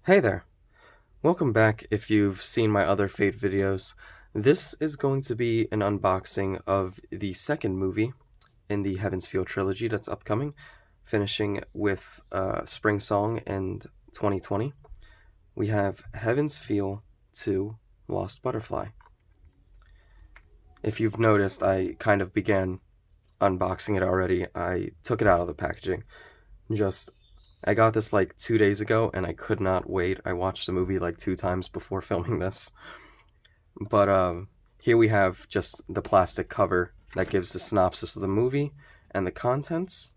Hey there! Welcome back if you've seen my other Fate videos. This is going to be an unboxing of the second movie in the Heaven's Feel trilogy that's upcoming, finishing with Spring Song and 2020. We have Heaven's Feel 2 Lost Butterfly. If you've noticed, I kind of began unboxing it already. I took it out of the packaging. I got this like 2 days ago and I could not wait. I watched the movie like 2 times before filming this. But here we have just the plastic cover that gives the synopsis of the movie and the contents.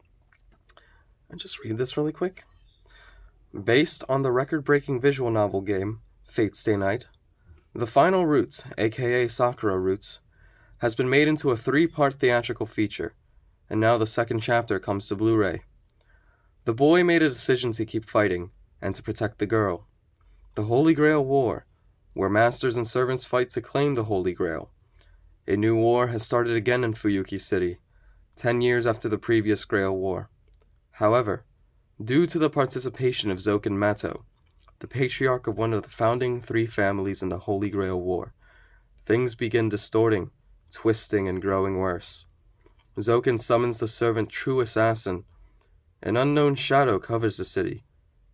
I'll just read this really quick. Based on the record-breaking visual novel game, Fate Stay Night, The Final Roots, aka Sakura Roots, has been made into a 3-part theatrical feature, and now the second chapter comes to Blu-ray. The boy made a decision to keep fighting, and to protect the girl. The Holy Grail War, where masters and servants fight to claim the Holy Grail. A new war has started again in Fuyuki City, 10 years after the previous Grail War. However, due to the participation of Zoken Mato, the patriarch of one of the founding 3 families in the Holy Grail War, things begin distorting, twisting, and growing worse. Zoken summons the servant True Assassin. An unknown shadow covers the city,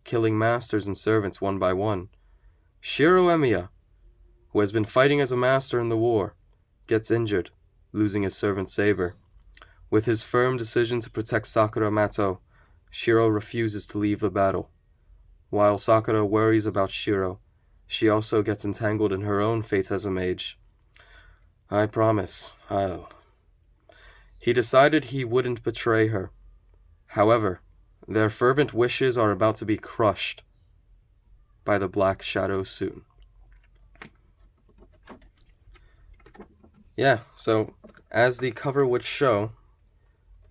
killing masters and servants one by one. Shiro Emiya, who has been fighting as a master in the war, gets injured, losing his servant Saber. With his firm decision to protect Sakura Mato, Shiro refuses to leave the battle. While Sakura worries about Shiro, she also gets entangled in her own fate as a mage. I promise, He decided he wouldn't betray her. However, their fervent wishes are about to be crushed by the Black Shadow soon. Yeah, so as the cover would show,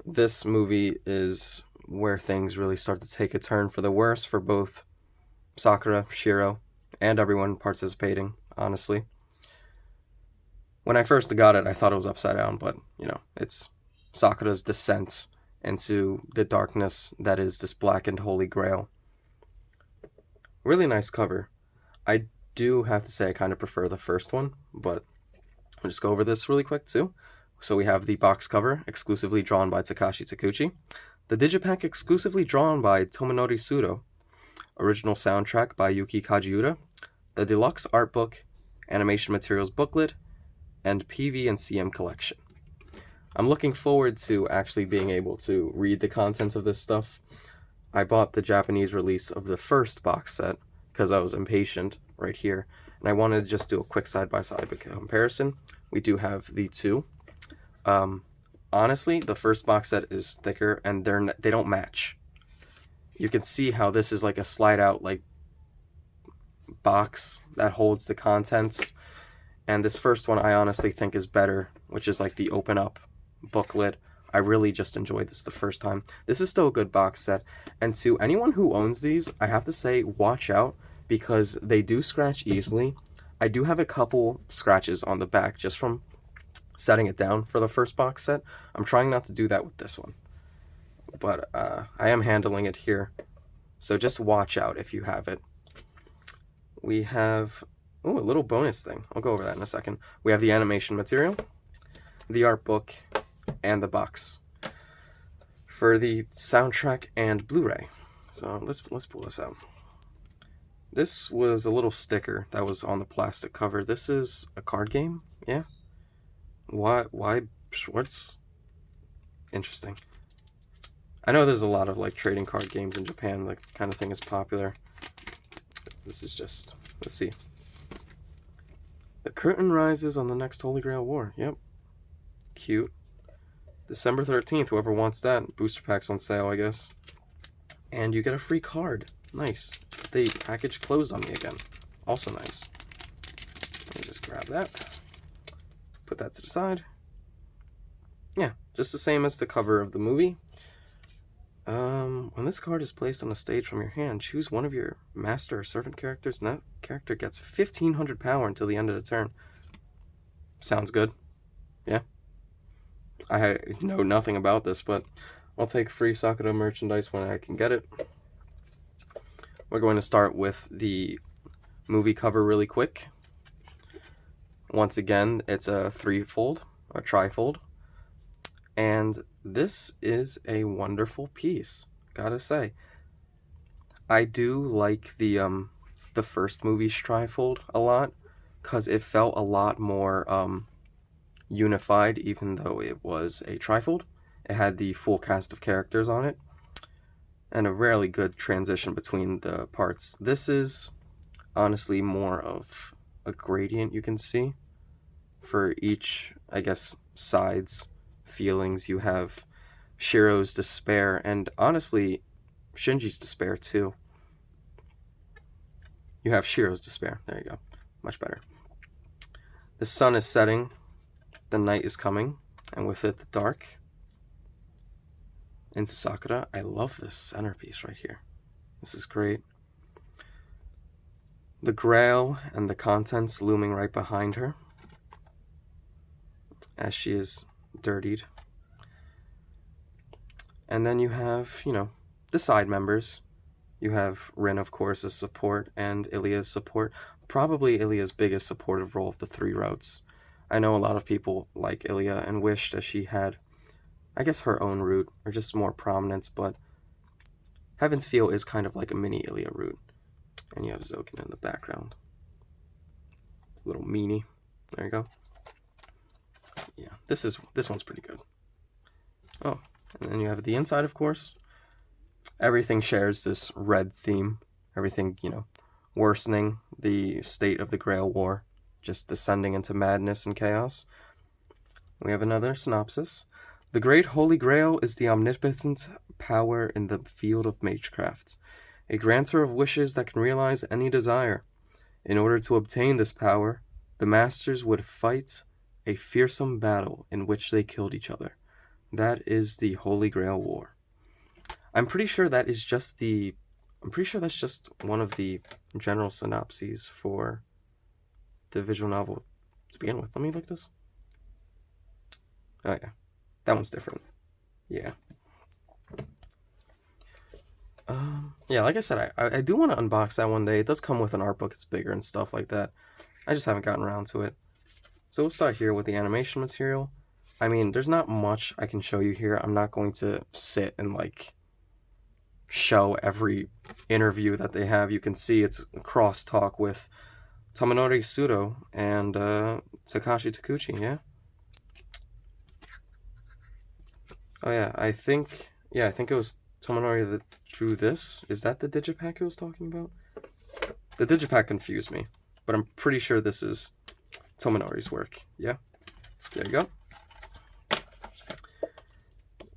this movie is where things really start to take a turn for the worse for both Sakura, Shiro, and everyone participating, honestly. When I first got it, I thought it was upside down, but, it's Sakura's descent into the darkness that is this blackened Holy Grail. Really nice cover. I do have to say I kind of prefer the first one, but I'll just go over this really quick too. So we have the box cover, exclusively drawn by Takashi Takuchi. The digipack, exclusively drawn by Tomonori Sudo. Original soundtrack by Yuki Kajiura. The deluxe art book, animation materials booklet, and PV and CM collection. I'm looking forward to actually being able to read the contents of this stuff. I bought the Japanese release of the first box set because I was impatient right here, and I wanted to just do a quick side-by-side comparison. We do have the two. Honestly, the first box set is thicker, and they don't match. You can see how this is like a slide-out box that holds the contents, and this first one I honestly think is better, which is like the open-up booklet. I really just enjoyed this the first time. This is still a good box set, and to anyone who owns these, I have to say, watch out, because they do scratch easily. I do have a couple scratches on the back just from setting it down for the first box set. I'm trying not to do that with this one, but I am handling it here, so just watch out if you have it. We have a little bonus thing. I'll go over that in a second. We have the animation material, the art book, and the box for the soundtrack and Blu-ray. So let's pull this out. This was a little sticker that was on the plastic cover. This is a card game, yeah? Why Schwartz? Interesting. I know there's a lot of trading card games in Japan. That kind of thing is popular. This is just, let's see. The curtain rises on the next Holy Grail War. Yep. Cute. December 13th, whoever wants that. Booster pack's on sale, I guess. And you get a free card. Nice. The package closed on me again. Also nice. Let me just grab that. Put that to the side. Yeah, just the same as the cover of the movie. When this card is placed on a stage from your hand, choose one of your master or servant characters, and that character gets 1500 power until the end of the turn. Sounds good. Yeah. I know nothing about this, but I'll take free Sakura merchandise when I can get it. We're going to start with the movie cover really quick. Once again, it's a threefold, or trifold. And this is a wonderful piece, gotta say. I do like the first movie's trifold a lot, because it felt a lot more unified, even though it was a trifold. It had the full cast of characters on it, and a really good transition between the parts. This is honestly more of a gradient you can see for each, I guess, side's feelings. You have Shiro's despair, and honestly, Shinji's despair too. You have Shiro's despair. There you go. Much better. The sun is setting, the night is coming, and with it the dark. Into Sakura. I love this centerpiece right here. This is great. The Grail and the contents looming right behind her as she is dirtied. And then you have, the side members. You have Rin, of course, as support, and Ilya's support. Probably Ilya's biggest supportive role of the three routes. I know a lot of people like Ilya and wished that she had, I guess, her own route, or just more prominence, but Heaven's Feel is kind of like a mini Ilya route. And you have Zokin in the background. Little meanie. There you go. Yeah, this one's pretty good. Oh, and then you have the inside, of course. Everything shares this red theme. Everything, worsening the state of the Grail War, just descending into madness and chaos. We have another synopsis. The Great Holy Grail is the omnipotent power in the field of magecraft, a granter of wishes that can realize any desire. In order to obtain this power, the masters would fight a fearsome battle in which they killed each other. That is the Holy Grail War. I'm pretty sure that's just one of the general synopses for the visual novel to begin with. Let me look this. Oh yeah, that one's different. Yeah. Yeah, like I said, I do want to unbox that one day. It does come with an art book. It's bigger and stuff like that. I just haven't gotten around to it. So we'll start here with the animation material. I mean, there's not much I can show you here. I'm not going to sit and show every interview that they have. You can see it's crosstalk with Tomonori Sudo and Takashi Takuchi, yeah? Oh yeah, I think it was Tomonori that drew this. Is that the digipack he was talking about? The digipack confused me, but I'm pretty sure this is Tomonori's work. Yeah, there you go.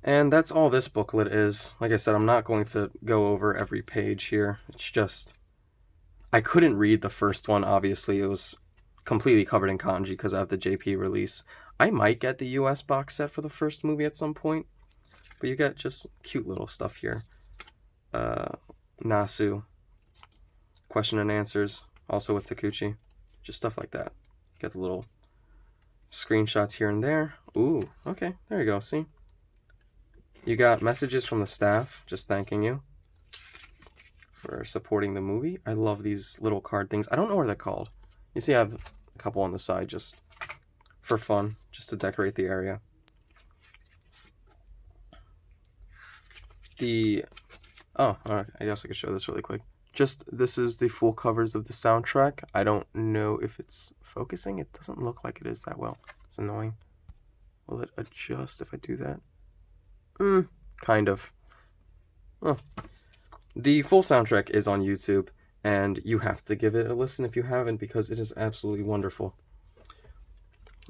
And that's all this booklet is. Like I said, I'm not going to go over every page here. It's just, I couldn't read the first one, obviously. It was completely covered in kanji because I have the JP release. I might get the US box set for the first movie at some point. But you get just cute little stuff here. Nasu. Question and answers. Also with Takuchi. Just stuff like that. Get the little screenshots here and there. Ooh, okay. There you go. See? You got messages from the staff just thanking you for supporting the movie. I love these little card things. I don't know what they're called. You see I have a couple on the side just for fun, just to decorate the area. I guess I could show this really quick. This is the full covers of the soundtrack. I don't know if it's focusing. It doesn't look like it is that well. It's annoying. Will it adjust if I do that? Kind of. Oh. The full soundtrack is on YouTube, and you have to give it a listen if you haven't, because it is absolutely wonderful.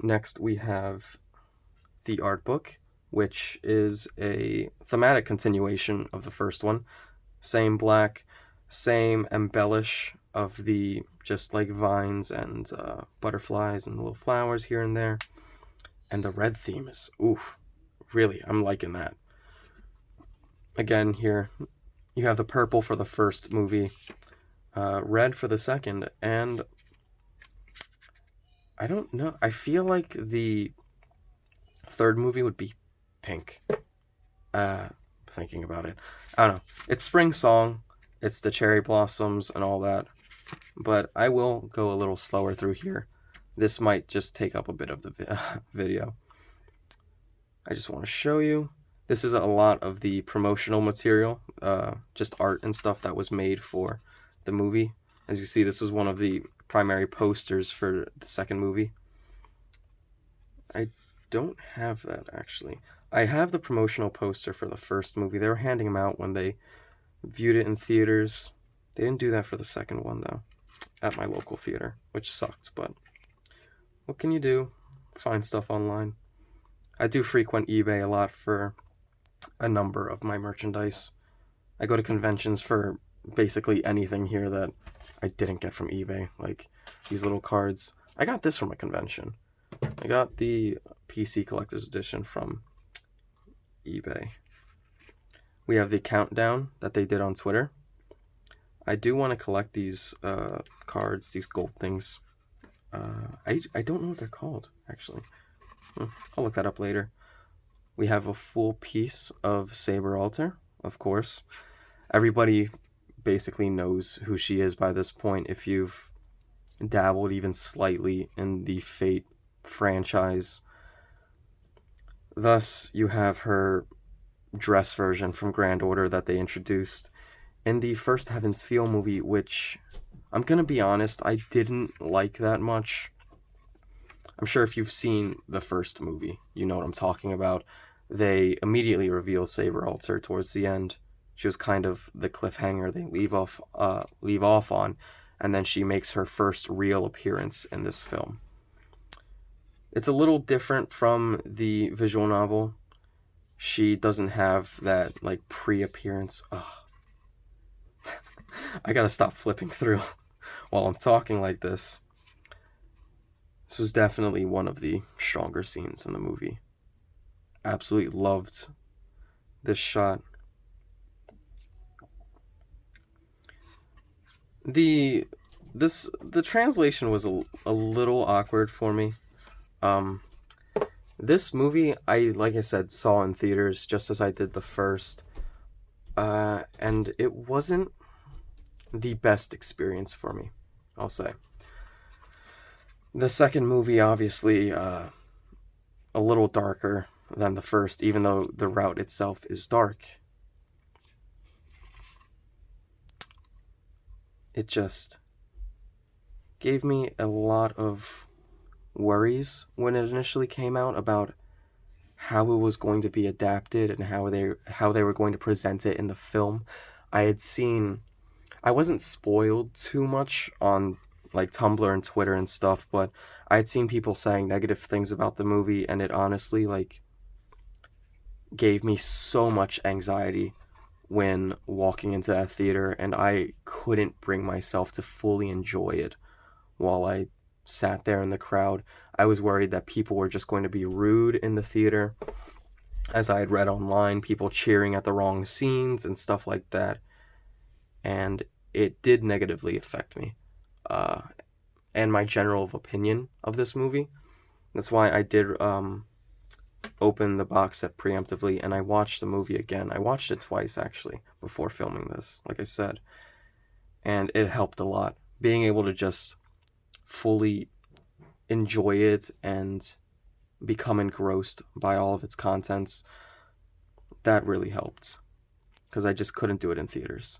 Next, we have the art book, which is a thematic continuation of the first one. Same black, same embellish of the just vines and butterflies and little flowers here and there. And the red theme is, really, I'm liking that. Again, here, you have the purple for the first movie, red for the second, and I don't know. I feel like the third movie would be pink. Thinking about it. I don't know. It's Spring Song. It's the cherry blossoms and all that. But I will go a little slower through here. This might just take up a bit of the video. I just want to show you. This is a lot of the promotional material, just art and stuff that was made for the movie. As you see, this was one of the primary posters for the second movie. I don't have that, actually. I have the promotional poster for the first movie. They were handing them out when they viewed it in theaters. They didn't do that for the second one, though, at my local theater, which sucked, but what can you do? Find stuff online. I do frequent eBay a lot for a number of my merchandise. I go to conventions for basically anything here that I didn't get from eBay, like these little cards. I got this from a convention. I got the PC Collector's Edition from eBay. We have the countdown that they did on Twitter. I do want to collect these cards, these gold things. I don't know what they're called, actually. I'll look that up later. We have a full piece of Saber Alter, of course. Everybody basically knows who she is by this point if you've dabbled even slightly in the Fate franchise. Thus, you have her dress version from Grand Order that they introduced in the first Heaven's Feel movie, which, I'm gonna be honest, I didn't like that much. I'm sure if you've seen the first movie, you know what I'm talking about. They immediately reveal Saber Alter towards the end. She was kind of the cliffhanger they leave off on, and then she makes her first real appearance in this film. It's a little different from the visual novel. She doesn't have that like pre-appearance. I gotta stop flipping through while I'm talking like this. This was definitely one of the stronger scenes in the movie. Absolutely loved this shot. The translation was a little awkward for me. This movie, like I said, saw in theaters just as I did the first. And it wasn't the best experience for me, I'll say. The second movie, obviously, a little darker than the first, even though the route itself is dark. It just gave me a lot of worries when it initially came out about how it was going to be adapted and how they were going to present it in the film. I wasn't spoiled too much on like Tumblr and Twitter and stuff, but I had seen people saying negative things about the movie, and it honestly like gave me so much anxiety when walking into that theater, and I couldn't bring myself to fully enjoy it while I sat there in the crowd. I was worried that people were just going to be rude in the theater, as I had read online, people cheering at the wrong scenes and stuff like that, and it did negatively affect me. And my general opinion of this movie. That's why I did open the box set preemptively, and I watched the movie again. I watched it twice, actually, before filming this, like I said. And it helped a lot. Being able to just fully enjoy it and become engrossed by all of its contents, that really helped. Because I just couldn't do it in theaters.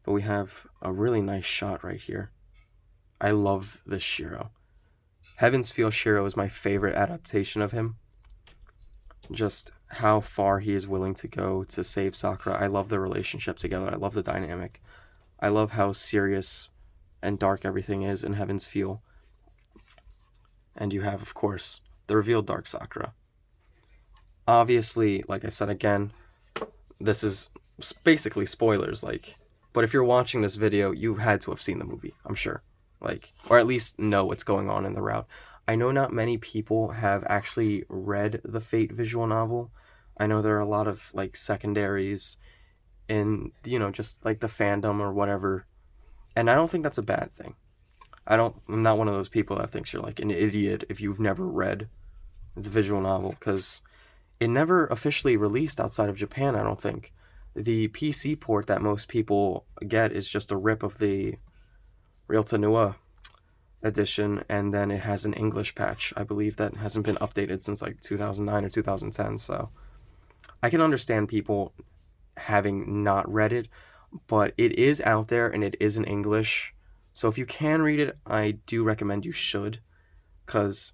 But we have a really nice shot right here. I love this Shiro. Heaven's Feel Shiro is my favorite adaptation of him. Just how far he is willing to go to save Sakura. I love the relationship together. I love the dynamic. I love how serious and dark everything is in Heaven's Feel. And you have, of course, the revealed Dark Sakura. Obviously, like I said again, this is basically spoilers, but if you're watching this video, you had to have seen the movie, I'm sure. Or at least know what's going on in the route. I know not many people have actually read the Fate visual novel. I know there are a lot of, secondaries in, just, the fandom or whatever. And I don't think that's a bad thing. I'm not one of those people that thinks you're, an idiot if you've never read the visual novel, because it never officially released outside of Japan, I don't think. The PC port that most people get is just a rip of the Real Tanua edition, and then it has an English patch, I believe, that hasn't been updated since like 2009 or 2010, so I can understand people having not read it, but it is out there and it is in English, so if you can read it, I do recommend you should, because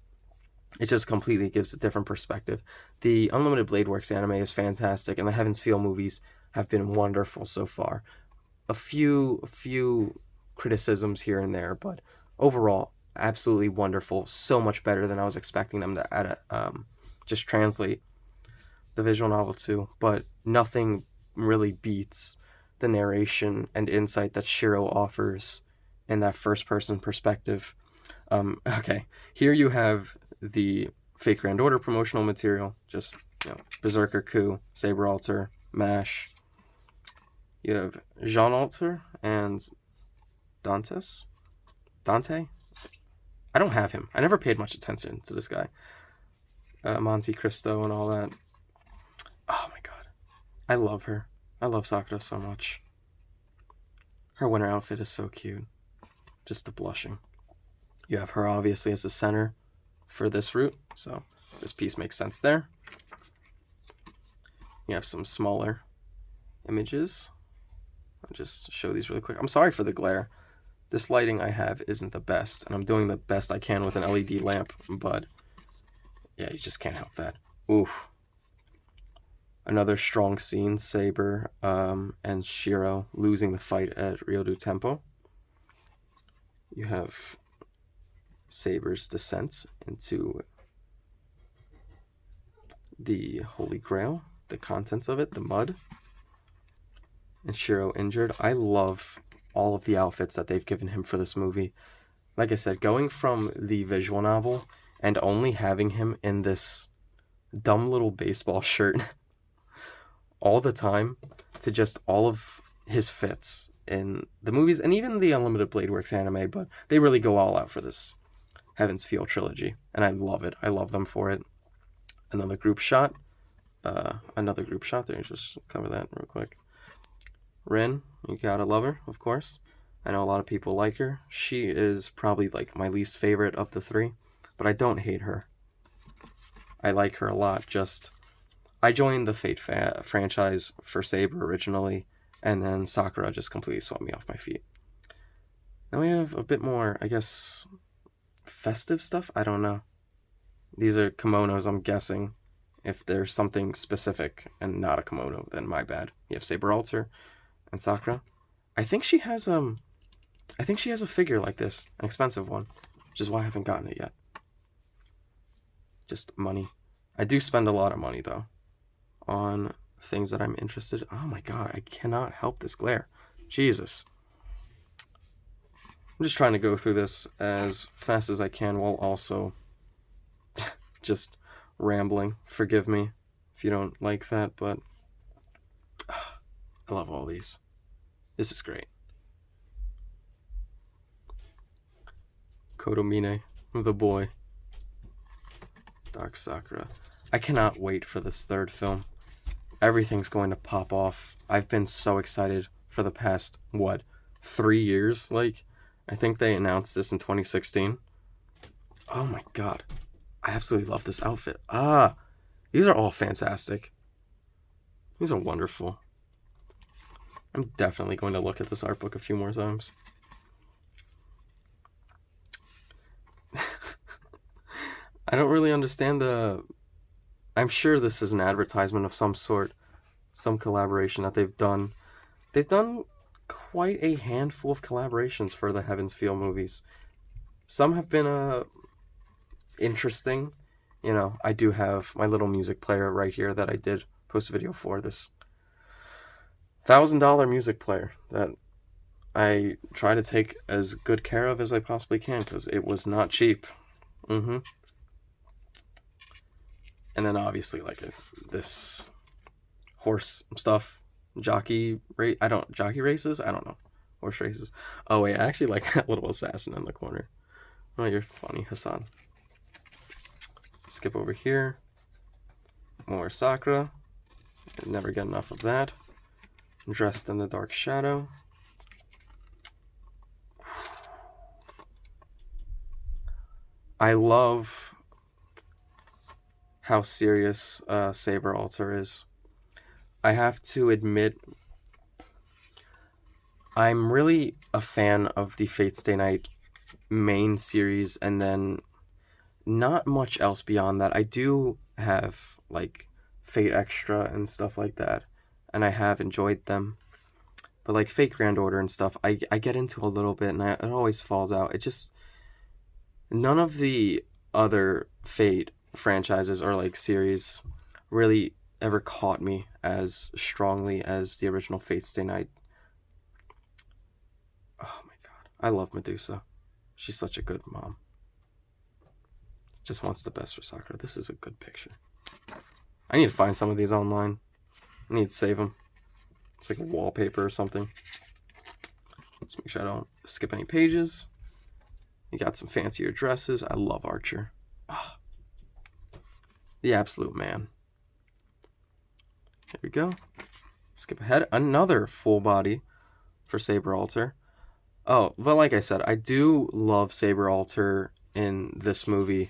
it just completely gives a different perspective. The Unlimited Blade Works anime is fantastic, and the Heaven's Feel movies have been wonderful so far. A few criticisms here and there, but overall, absolutely wonderful. So much better than I was expecting them to just translate the visual novel to. But nothing really beats the narration and insight that Shiro offers in that first-person perspective. Okay, here you have the Fake Grand Order promotional material. Just, Berserker Coup, Saber Alter, MASH. You have Jean Alter and Dante? I don't have him. I never paid much attention to this guy. Monte Cristo and all that. Oh my god. I love her. I love Sakura so much. Her winter outfit is so cute. Just the blushing. You have her obviously as the center for this route, so this piece makes sense there. You have some smaller images. I'll just show these really quick. I'm sorry for the glare. This lighting I have isn't the best, and I'm doing the best I can with an LED lamp, but yeah, you just can't help that. Oof. Another strong scene, Saber and Shiro losing the fight at Rio do Tempo. You have Saber's descent into the Holy Grail, the contents of it, the mud, and Shiro injured. I love all of the outfits that they've given him for this movie. Like I said, going from the visual novel and only having him in this dumb little baseball shirt all the time to just all of his fits in the movies and even the Unlimited Blade Works anime, but they really go all out for this Heaven's Feel trilogy, and I love it. I love them for it. Another group shot. There, just cover that real quick. Rin, you gotta love her, of course. I know a lot of people like her. She is probably like my least favorite of the three, but I don't hate her. I like her a lot. I joined the Fate franchise for Saber originally, and then Sakura just completely swept me off my feet. Now we have a bit more, I guess, festive stuff? I don't know. These are kimonos, I'm guessing. If there's something specific and not a kimono, then my bad. You have Saber Alter and Sakura. I think she has a figure like this, an expensive one, which is why I haven't gotten it yet. Just money. I do spend a lot of money though on things that I'm interested in. Oh my god, I cannot help this glare. Jesus. I'm just trying to go through this as fast as I can while also just rambling. Forgive me if you don't like that, but I love all these. This is great. Kodomine, the boy. Dark Sakura. I cannot wait for this third film. Everything's going to pop off. I've been so excited for the past, 3 years? I think they announced this in 2016. Oh my god. I absolutely love this outfit. These are all fantastic. These are wonderful. I'm definitely going to look at this art book a few more times. I don't really understand I'm sure this is an advertisement of some sort, some collaboration that they've done. They've done quite a handful of collaborations for the Heaven's Feel movies. Some have been interesting. I do have my little music player right here that I did post a video for, this $1,000 music player that I try to take as good care of as I possibly can because it was not cheap. And then obviously this horse stuff, jockey races? I don't know. Horse races. Oh wait, I actually like that little assassin in the corner. Oh, you're funny, Hassan. Skip over here. More Sakura. Never get enough of that. Dressed in the Dark Shadow. I love how serious Saber Alter is. I have to admit, I'm really a fan of the Fate Stay Night main series, and then not much else beyond that. I do have like Fate Extra and stuff like that, and I have enjoyed them. But like Fate Grand Order and stuff, I get into a little bit, and it always falls out. It just, none of the other Fate franchises or like series really ever caught me as strongly as the original Fate Stay Night. Oh my god, I love Medusa. She's such a good mom. Just wants the best for Sakura. This is a good picture. I need to find some of these online. I need to save them. It's like wallpaper or something. Just make sure I don't skip any pages. You got some fancier dresses. I love Archer. Oh, the absolute man. There we go. Skip ahead. Another full body for Saber Alter. Oh, but like I said, I do love Saber Alter in this movie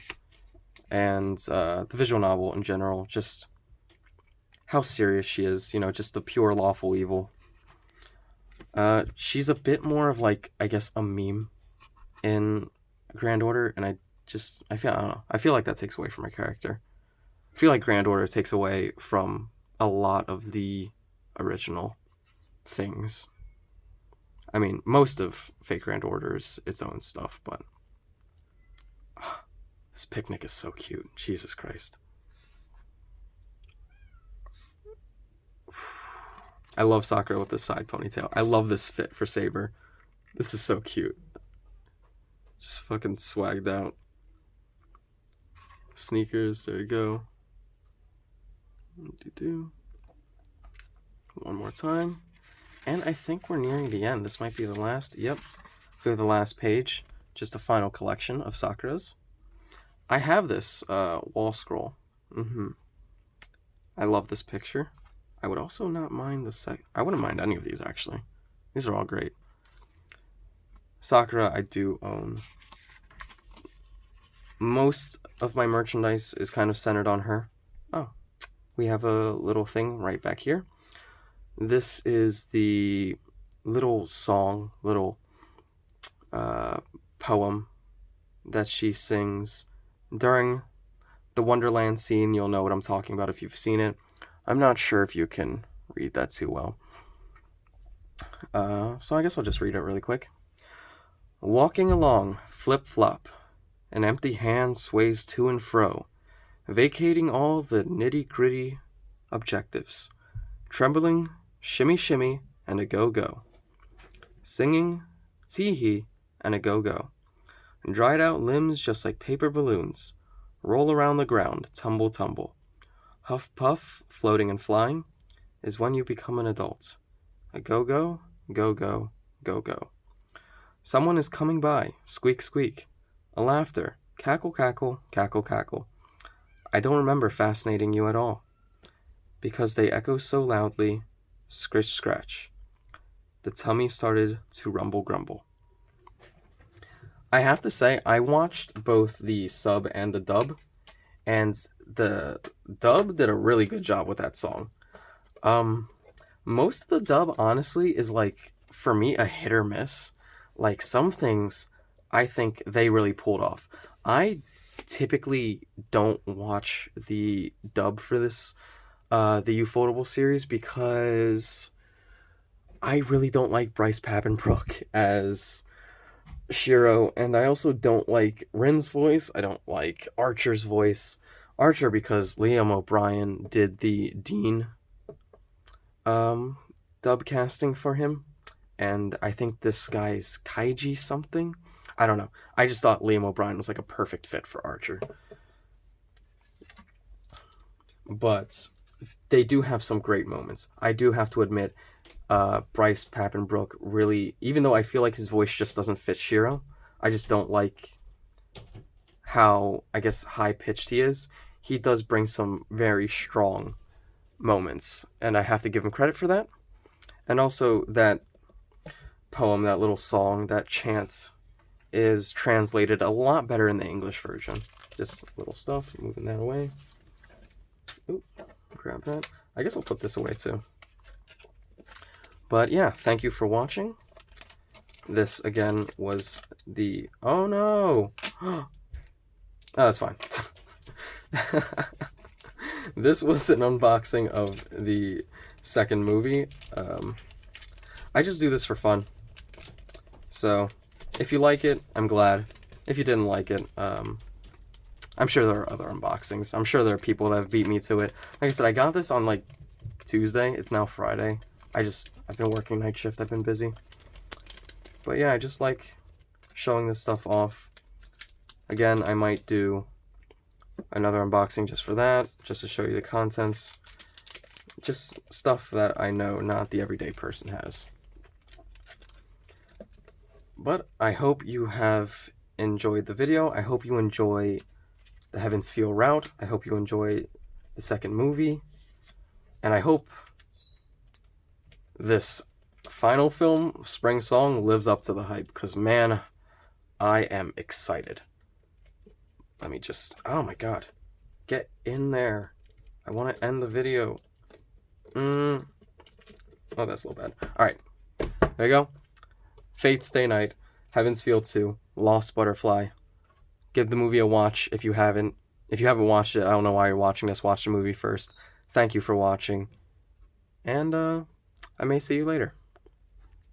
and the visual novel in general. Just how serious she is, you know, just the pure lawful evil. She's a bit more of like, I guess, a meme in Grand Order, and I don't know. I feel like that takes away from her character. I feel like Grand Order takes away from a lot of the original things. I mean, most of Fate Grand Order is its own stuff, but this picnic is so cute. Jesus Christ. I love Sakura with this side ponytail. I love this fit for Saber. This is so cute. Just fucking swagged out. Sneakers, there you go. One more time. And I think we're nearing the end. This might be the last. Yep. So we have the last page. Just a final collection of Sakuras. I have this wall scroll. I love this picture. I would also not mind I wouldn't mind any of these, actually. These are all great. Sakura, I do own. Most of my merchandise is kind of centered on her. Oh, we have a little thing right back here. This is the little song, little poem that she sings during the Wonderland scene. You'll know what I'm talking about if you've seen it. I'm not sure if you can read that too well. So I guess I'll just read it really quick. Walking along, flip-flop, an empty hand sways to and fro, vacating all the nitty-gritty objectives. Trembling, shimmy-shimmy, and a go-go. Singing, tee-hee, and a go-go. Dried-out limbs just like paper balloons. Roll around the ground, tumble-tumble. Huff-puff, floating and flying, is when you become an adult. A go-go, go-go, go-go. Someone is coming by, squeak-squeak. A laughter, cackle-cackle, cackle-cackle. I don't remember fascinating you at all. Because they echo so loudly, scritch-scratch. The tummy started to rumble-grumble. I have to say, I watched both the sub and the dub, and the dub did a really good job with that song. Most of the dub, honestly, is like, for me, a hit or miss. Like, some things I think they really pulled off. I typically don't watch the dub for this, the Ufotable series, because I really don't like Bryce Papenbrook as Shiro, and I also don't like Rin's voice. I don't like Archer's voice. Archer because Liam O'Brien did the Dean dub casting for him, and I think this guy's Kaiji something. I don't know. I just thought Liam O'Brien was like a perfect fit for Archer. But they do have some great moments. I do have to admit, Bryce Papenbrook really, even though I feel like his voice just doesn't fit Shiro, I just don't like how, I guess, high-pitched he is. He does bring some very strong moments, and I have to give him credit for that. And also that poem, that little song, that chant is translated a lot better in the English version. Just little stuff, moving that away. Oop, grab that. I guess I'll put this away too. But yeah, thank you for watching. This again was the... Oh no! Oh, that's fine. This was an unboxing of the second movie. I just do this for fun. So, if you like it, I'm glad. If you didn't like it, I'm sure there are other unboxings. I'm sure there are people that have beat me to it. Like I said, I got this on like Tuesday. It's now Friday. I've been working night shift. I've been busy. But yeah, I just like showing this stuff off. Again, I might do another unboxing just for that, just to show you the contents. Just stuff that I know not the everyday person has. But I hope you have enjoyed the video. I hope you enjoy the Heaven's Feel route. I hope you enjoy the second movie. And I hope this final film, Spring Song, lives up to the hype. Because, man, I am excited. Let me just... Oh, my God. Get in there. I want to end the video. Oh, that's a little bad. Alright. There you go. Fate Stay Night. Heaven's Feel 2. Lost Butterfly. Give the movie a watch if you haven't. If you haven't watched it, I don't know why you're watching this. Watch the movie first. Thank you for watching. And, I may see you later.